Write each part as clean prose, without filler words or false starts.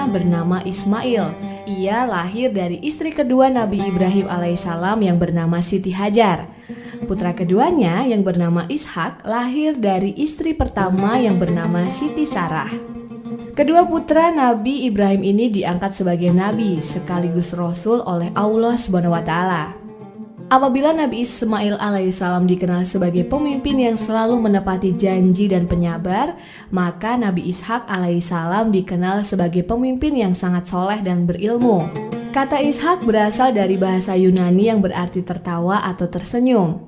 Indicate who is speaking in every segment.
Speaker 1: pertama bernama Ismail. Ia lahir dari istri kedua Nabi Ibrahim alaihissalam yang bernama Siti Hajar. Putra keduanya yang bernama Ishak lahir dari istri pertama yang bernama Siti Sarah. Kedua putra Nabi Ibrahim ini diangkat sebagai nabi sekaligus rasul oleh Allah SWT. Apabila Nabi Ismail alaihissalam dikenal sebagai pemimpin yang selalu menepati janji dan penyabar, maka Nabi Ishak alaihissalam dikenal sebagai pemimpin yang sangat soleh dan berilmu. Kata Ishak berasal dari bahasa Yunani yang berarti tertawa atau tersenyum.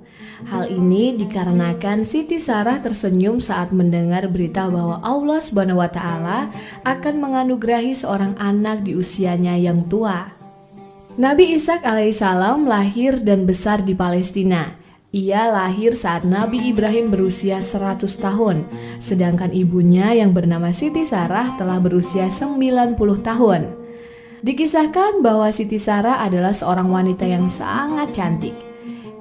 Speaker 1: Hal ini dikarenakan Siti Sarah tersenyum saat mendengar berita bahwa Allah SWT akan menganugerahi seorang anak di usianya yang tua. Nabi Ishak alaihissalam lahir dan besar di Palestina. Ia lahir saat Nabi Ibrahim berusia 100 tahun, sedangkan ibunya yang bernama Siti Sarah telah berusia 90 tahun. Dikisahkan bahwa Siti Sarah adalah seorang wanita yang sangat cantik.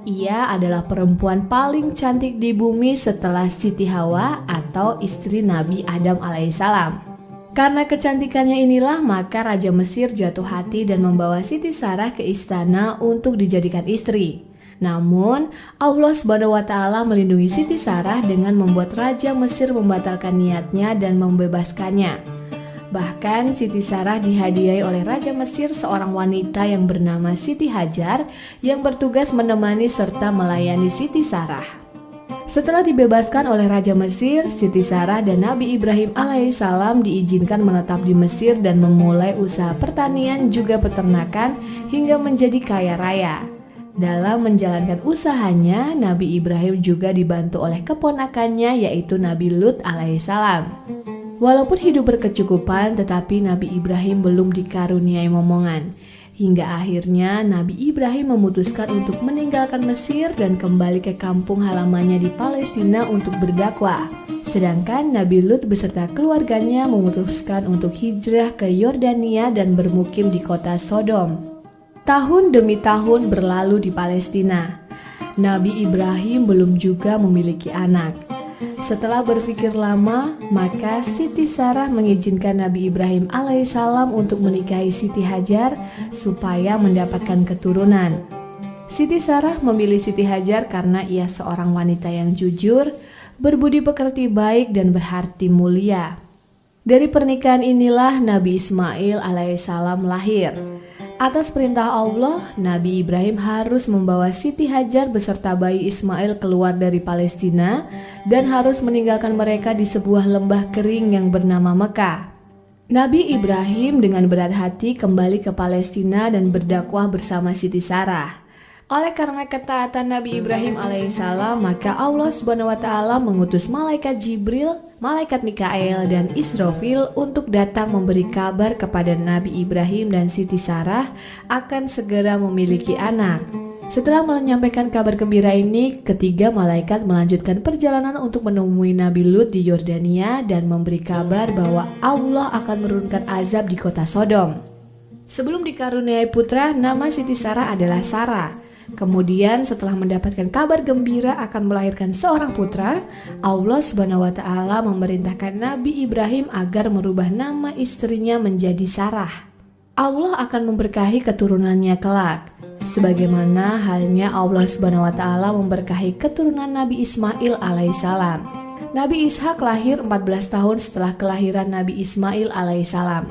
Speaker 1: Ia adalah perempuan paling cantik di bumi setelah Siti Hawa atau istri Nabi Adam alaihissalam. Karena kecantikannya inilah maka Raja Mesir jatuh hati dan membawa Siti Sarah ke istana untuk dijadikan istri. Namun Allah SWT melindungi Siti Sarah dengan membuat Raja Mesir membatalkan niatnya dan membebaskannya. Bahkan Siti Sarah dihadiahi oleh Raja Mesir seorang wanita yang bernama Siti Hajar yang bertugas menemani serta melayani Siti Sarah. Setelah dibebaskan oleh Raja Mesir, Siti Sarah dan Nabi Ibrahim alaihissalam diizinkan menetap di Mesir dan memulai usaha pertanian juga peternakan hingga menjadi kaya raya. Dalam menjalankan usahanya, Nabi Ibrahim juga dibantu oleh keponakannya yaitu Nabi Lut alaihissalam. Walaupun hidup berkecukupan, tetapi Nabi Ibrahim belum dikaruniai momongan. Hingga akhirnya Nabi Ibrahim memutuskan untuk meninggalkan Mesir dan kembali ke kampung halamannya di Palestina untuk berdakwah. Sedangkan Nabi Lut beserta keluarganya memutuskan untuk hijrah ke Yordania dan bermukim di kota Sodom. Tahun demi tahun berlalu di Palestina. Nabi Ibrahim belum juga memiliki anak. Setelah berpikir lama, maka Siti Sarah mengizinkan Nabi Ibrahim alaihissalam untuk menikahi Siti Hajar supaya mendapatkan keturunan. Siti Sarah memilih Siti Hajar karena ia seorang wanita yang jujur, berbudi pekerti baik dan berhati mulia. Dari pernikahan inilah Nabi Ismail alaihissalam lahir. Atas perintah Allah, Nabi Ibrahim harus membawa Siti Hajar beserta bayi Ismail keluar dari Palestina dan harus meninggalkan mereka di sebuah lembah kering yang bernama Mekah. Nabi Ibrahim dengan berat hati kembali ke Palestina dan berdakwah bersama Siti Sarah. Oleh karena ketaatan Nabi Ibrahim alaihissalam, maka Allah SWT mengutus malaikat Jibril, malaikat Mikael, dan Israfil untuk datang memberi kabar kepada Nabi Ibrahim dan Siti Sarah akan segera memiliki anak. Setelah menyampaikan kabar gembira ini, ketiga malaikat melanjutkan perjalanan untuk menemui Nabi Lut di Yordania dan memberi kabar bahwa Allah akan menurunkan azab di kota Sodom. Sebelum dikaruniai putra, nama Siti Sarah adalah Sarah. Kemudian setelah mendapatkan kabar gembira akan melahirkan seorang putra, Allah SWT memerintahkan Nabi Ibrahim agar merubah nama istrinya menjadi Sarah. Allah akan memberkahi keturunannya kelak, sebagaimana halnya Allah SWT memberkahi keturunan Nabi Ismail alaihissalam. Nabi Ishak lahir 14 tahun setelah kelahiran Nabi Ismail alaihissalam.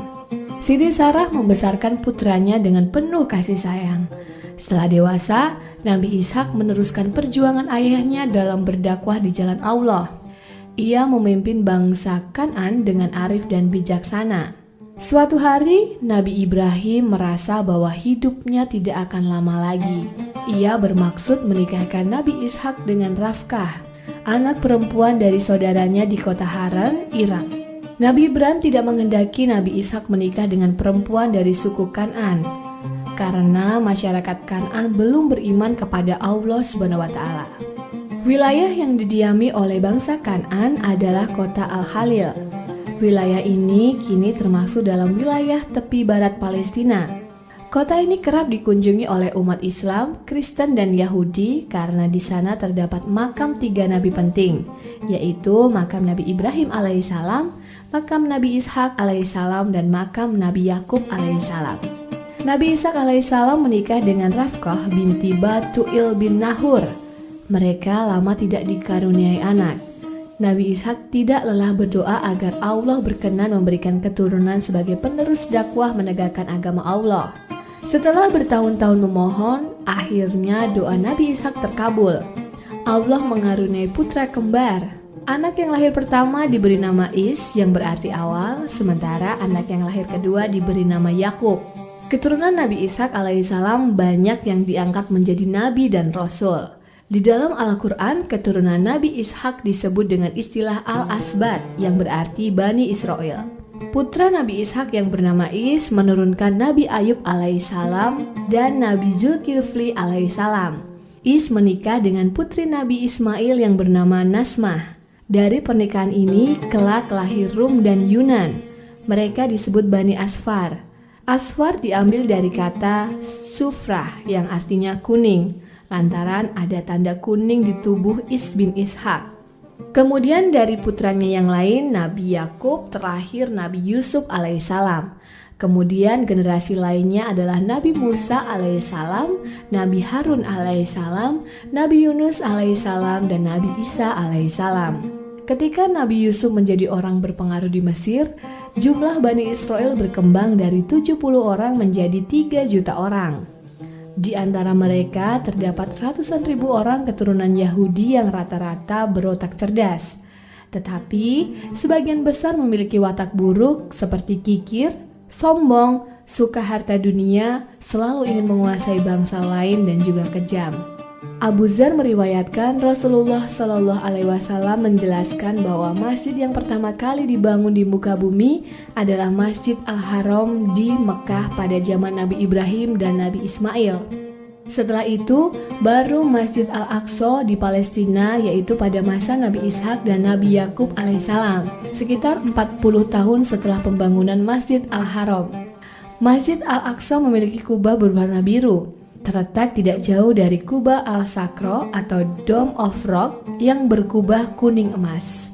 Speaker 1: Siti Sarah membesarkan putranya dengan penuh kasih sayang. Setelah dewasa, Nabi Ishak meneruskan perjuangan ayahnya dalam berdakwah di jalan Allah. Ia memimpin bangsa Kan'an dengan arif dan bijaksana. Suatu hari, Nabi Ibrahim merasa bahwa hidupnya tidak akan lama lagi. Ia bermaksud menikahkan Nabi Ishak dengan Rafkah, anak perempuan dari saudaranya di kota Haran, Irak. Nabi Ibrahim tidak menghendaki Nabi Ishak menikah dengan perempuan dari suku Kan'an, karena masyarakat Kan'an belum beriman kepada Allah SWT. Wilayah yang didiami oleh bangsa Kan'an adalah kota Al-Khalil. Wilayah ini kini termasuk dalam wilayah tepi barat Palestina. Kota ini kerap dikunjungi oleh umat Islam, Kristen, dan Yahudi karena di sana terdapat makam 3 nabi penting, yaitu makam Nabi Ibrahim alaihissalam, makam Nabi Ishak alaihissalam dan makam Nabi Yakub alaihissalam. Nabi Ishak alaihissalam menikah dengan Rafqah binti Batu'il bin Nahur. Mereka lama tidak dikaruniai anak. Nabi Ishak tidak lelah berdoa agar Allah berkenan memberikan keturunan sebagai penerus dakwah menegakkan agama Allah. Setelah bertahun-tahun memohon, akhirnya doa Nabi Ishak terkabul. Allah mengaruniai putra kembar. Anak yang lahir pertama diberi nama Is yang berarti awal, sementara anak yang lahir kedua diberi nama Yakub. Keturunan Nabi Ishak alaihissalam banyak yang diangkat menjadi nabi dan rasul. Di dalam Al-Quran, keturunan Nabi Ishak disebut dengan istilah Al-Asbat yang berarti Bani Israel. Putra Nabi Ishak yang bernama Is menurunkan Nabi Ayub alaihissalam dan Nabi Zulkifli alaihissalam. Is menikah dengan putri Nabi Ismail yang bernama Nasmah. Dari pernikahan ini kelak lahir Rum dan Yunan. Mereka disebut Bani Asfar. Asfar diambil dari kata sufrah yang artinya kuning, lantaran ada tanda kuning di tubuh Is bin Ishak. Kemudian dari putranya yang lain, Nabi Yakub, terakhir Nabi Yusuf alaihissalam. Kemudian generasi lainnya adalah Nabi Musa alaihissalam, Nabi Harun alaihissalam, Nabi Yunus alaihissalam, dan Nabi Isa alaihissalam. Ketika Nabi Yusuf menjadi orang berpengaruh di Mesir, jumlah Bani Israel berkembang dari 70 orang menjadi 3 juta orang. Di antara mereka terdapat ratusan ribu orang keturunan Yahudi yang rata-rata berotak cerdas. Tetapi sebagian besar memiliki watak buruk seperti kikir, sombong, suka harta dunia, selalu ingin menguasai bangsa lain dan juga kejam. Abu Dzar meriwayatkan Rasulullah Shallallahu Alaihi Wasallam menjelaskan bahwa masjid yang pertama kali dibangun di muka bumi adalah Masjid Al-Haram di Mekah pada zaman Nabi Ibrahim dan Nabi Ismail. Setelah itu baru Masjid Al-Aqsa di Palestina, yaitu pada masa Nabi Ishak dan Nabi Yakub alaihissalam, sekitar 40 tahun setelah pembangunan Masjid Al-Haram. Masjid Al-Aqsa memiliki kubah berwarna biru, terletak tidak jauh dari kubah Al-Sakro atau Dome of Rock yang berkubah kuning emas.